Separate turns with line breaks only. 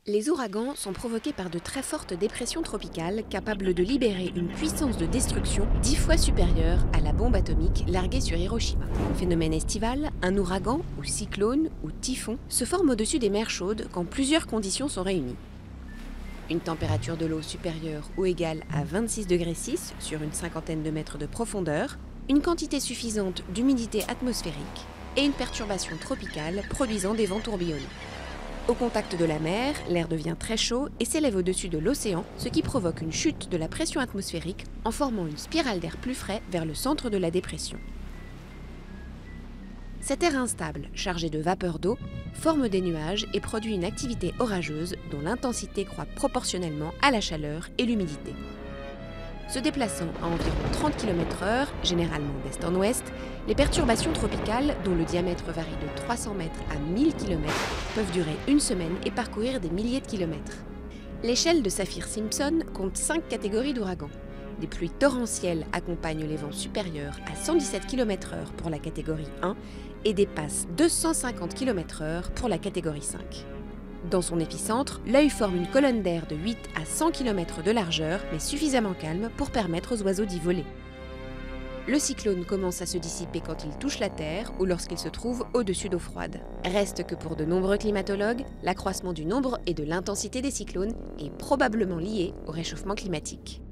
Les ouragans sont provoqués par de très fortes dépressions tropicales capables de libérer une puissance de destruction 10 fois supérieure à la bombe atomique larguée sur Hiroshima. Phénomène estival, un ouragan, ou cyclone, ou typhon, se forme au-dessus des mers chaudes quand plusieurs conditions sont réunies. Une température de l'eau supérieure ou égale à 26 degrés 6 sur une cinquantaine de mètres de profondeur, une quantité suffisante d'humidité atmosphérique et une perturbation tropicale produisant des vents tourbillonnés. Au contact de la mer, l'air devient très chaud et s'élève au-dessus de l'océan, ce qui provoque une chute de la pression atmosphérique en formant une spirale d'air plus frais vers le centre de la dépression. Cet air instable, chargé de vapeur d'eau, forme des nuages et produit une activité orageuse dont l'intensité croît proportionnellement à la chaleur et l'humidité. Se déplaçant à environ 30 km/h, généralement d'est en ouest, les perturbations tropicales, dont le diamètre varie de 300 mètres à 1000 km, peuvent durer une semaine et parcourir des milliers de kilomètres. L'échelle de Saffir-Simpson compte 5 catégories d'ouragans. Des pluies torrentielles accompagnent les vents supérieurs à 117 km/h pour la catégorie 1 et dépassent 250 km/h pour la catégorie 5. Dans son épicentre, l'œil forme une colonne d'air de 8 à 100 km de largeur, mais suffisamment calme pour permettre aux oiseaux d'y voler. Le cyclone commence à se dissiper quand il touche la Terre ou lorsqu'il se trouve au-dessus d'eau froide. Reste que pour de nombreux climatologues, l'accroissement du nombre et de l'intensité des cyclones est probablement lié au réchauffement climatique.